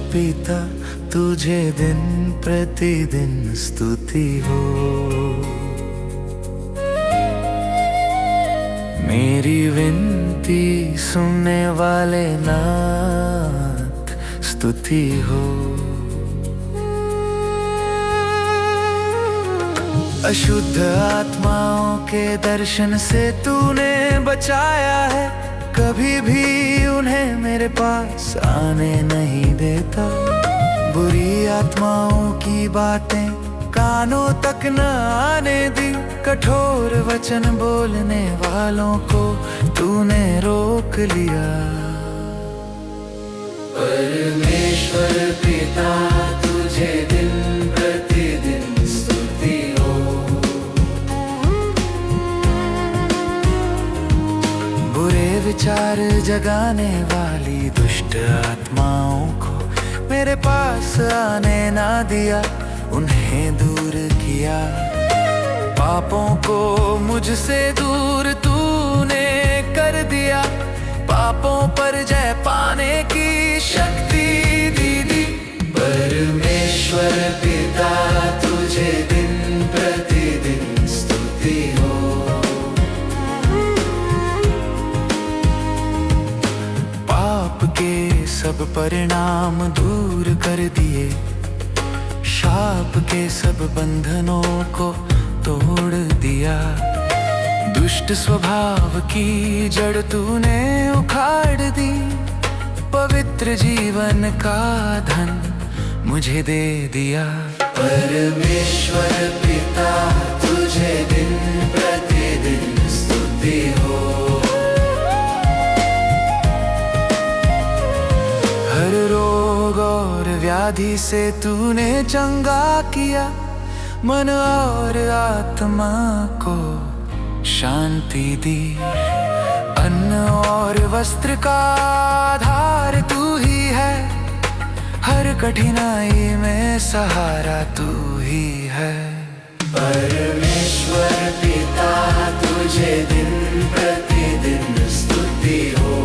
पिता तुझे दिन प्रतिदिन स्तुति हो। मेरी विनती सुनने वाले नाथ स्तुति हो। अशुद्ध आत्माओं के दर्शन से तूने बचाया है, कभी भी उन्हें मेरे पास आने नहीं देता। बुरी आत्माओं की बातें कानों तक न आने दी, कठोर वचन बोलने वालों को तूने रोक लिया। परमेश्वर पिता तुझे दिन प्रतिदिन स्तुति हो। बुरे विचार जगाने वाली दुष्ट आत्माओं को मेरे पास आने ना दिया, उन्हें दूर किया। पापों को मुझसे दूर तूने कर दिया, पापों पर जय पाने की शक्ति दी। परमेश्वर पिता तुझे दिन प्रतिदिन स्तुति हो। पाप के सब परिणाम दूर कर दिए, शाप के सब बंधनों को तोड़ दिया। दुष्ट स्वभाव की जड़ तूने उखाड़ दी, पवित्र जीवन का धन मुझे दे दिया। परमेश्वर पिता तुझे दिन प्रतिदिन स्तुति हो। हर रोग और व्याधि से तूने चंगा किया, मन और आत्मा को शांति दी। अन्न और वस्त्र का आधार तू ही है, हर कठिनाई में सहारा तू ही है। परमेश्वर पिता तुझे दिन प्रतिदिन स्तुति हो।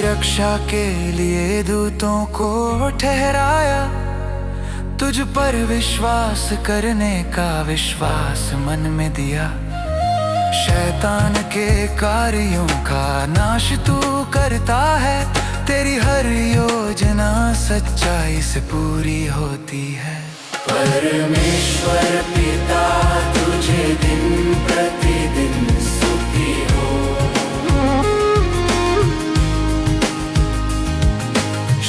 रक्षा के लिए दूतों को ठहराया, तुझ पर विश्वास करने का विश्वास मन में दिया। शैतान के कार्यों का नाश तू करता है, तेरी हर योजना सच्चाई से पूरी होती है। परमेश्वर पिता तुझे दिन प्रतिदिन स्तुति हो।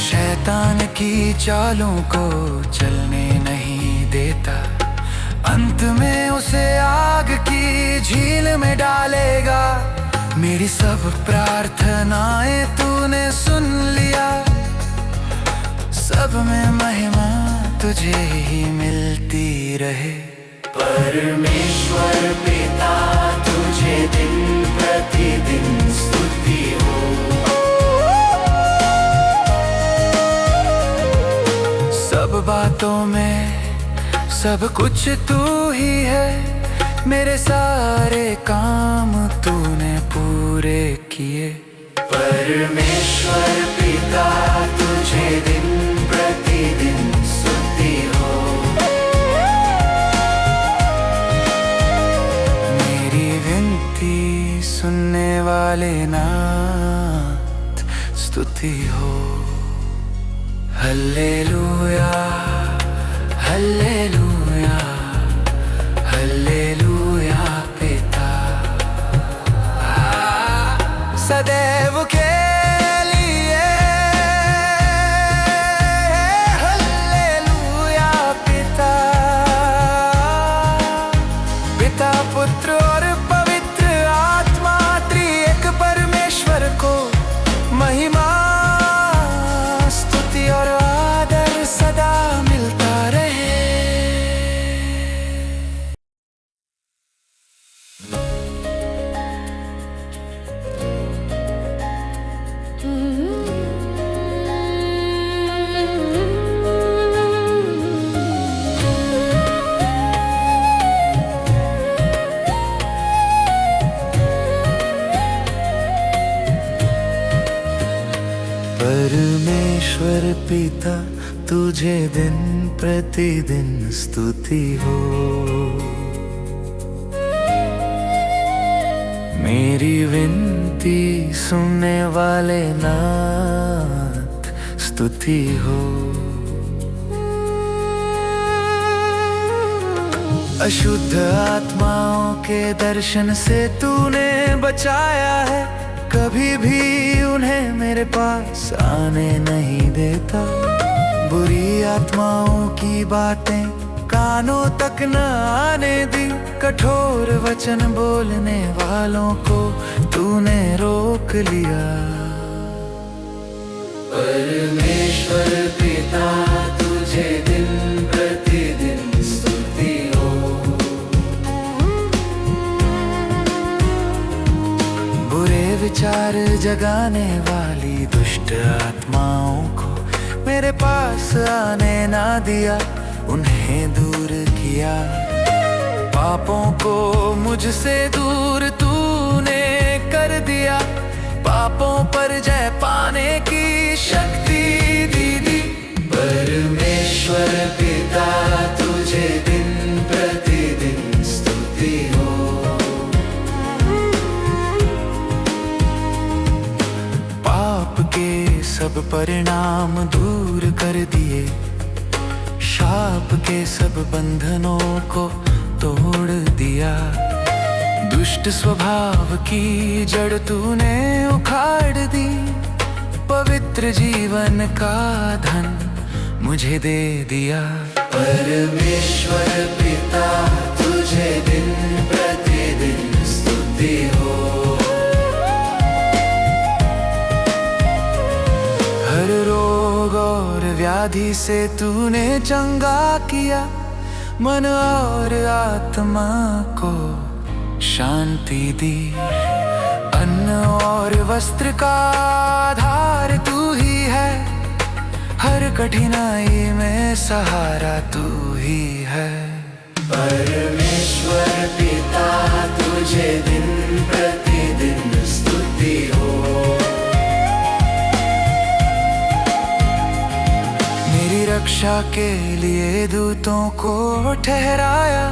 शैतान की चालों को चलने नहीं देता, अंत में उसे आग की झील में डालेगा। मेरी सब प्रार्थनाएं तूने सुन लिया, सब में महिमा तुझे ही मिलती रहे। परमेश्वर पिता तुझे दिन प्रतिदिन स्तुति हो। सब बातों में सब कुछ तू ही है, मेरे सारे काम तूने पूरे किए। परमेश्वर पिता तुझे दिन प्रतिदिन स्तुति हो। मेरी विनती सुनने वाले नाथ स्तुति हो। हल्लेलुया हल्लेलुया हल्लेलुया पिता सदैव के लिए। हल्लेलुया पिता, पिता पुत्र और पवित्र आत्मा त्रिएक परमेश्वर को महिमा पिता तुझे दिन प्रतिदिन स्तुति हो। मेरी विनती सुनने वाले नाथ स्तुति हो। अशुद्ध आत्माओं के दर्शन से तूने बचाया है, कभी भी उन्हें मेरे पास आने नहीं देता। बुरी आत्माओं की बातें कानों तक न आने दी, कठोर वचन बोलने वालों को तूने रोक लिया। परमेश्वर पिता तुझे दिन प्रतिदिन स्तुति हो। बुरे विचार जगाने वाली दुष्ट आत्माओं को मेरे पास आने ना दिया, उन्हें दूर किया। पापों को मुझसे दूर तूने कर दिया, पापों पर जय पाने की शक्ति दी। परमेश्वर पिता तुझे दिन प्रतिदिन स्तुति हो। पाप के सब परिणाम दूर कर दिए, शाप के सब बंधनों को तोड़ दिया। दुष्ट स्वभाव की जड़ तूने उखाड़ दी, पवित्र जीवन का धन मुझे दे दिया। परमेश्वर पिता तुझे दिन प्रतिदिन स्तुति हो। हर रोग और व्याधि से तूने चंगा किया, मन और आत्मा को शांति दी। अन्न और वस्त्र का आधार तू ही है, हर कठिनाई में सहारा तू ही है। परमेश्वर पिता तुझे दिन प्रतिदिन स्तुति हो। मेरी रक्षा के लिए दूतों को ठहराया,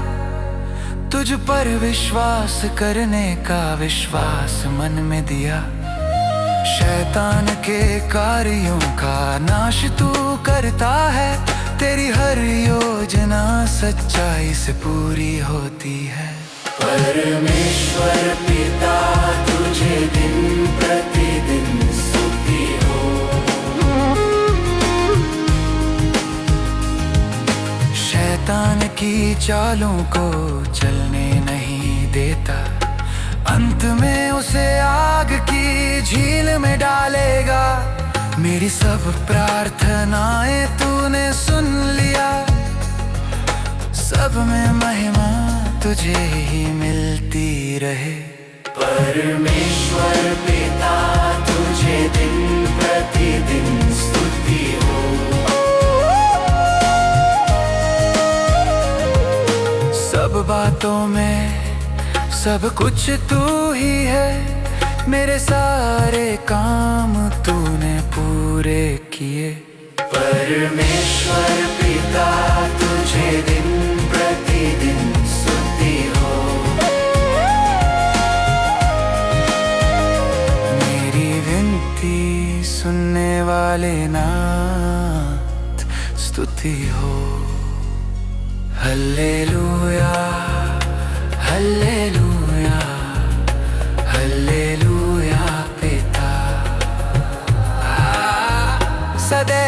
तुझ पर विश्वास करने का विश्वास मन में दिया। शैतान के कार्यों का नाश तू करता है, तेरी हर योजना सच्चाई से पूरी होती है। परमेश्वर पिता तुझे दिन प्रतिदिन स्तुति हो। शैतान की चालों को चलने नहीं देता, अंत में उसे आग की झील में डालेगा। मेरी सब प्रार्थनाएं तूने सुन लिया, सब में महिमा तुझे ही मिलती रहे। परमेश्वर पिता तुझे दिन प्रतिदिन स्तुति हो। सब बातों में सब कुछ तू ही है, मेरे सारे काम तूने पूरे किए। परमेश्वर पिता तुझे दिन प्रतिदिन स्तुति हो। मेरी विनती सुनने वाले नाथ स्तुति हो। हल्लेलुया हल्लेलुया हल्लेलुया पिता सदैव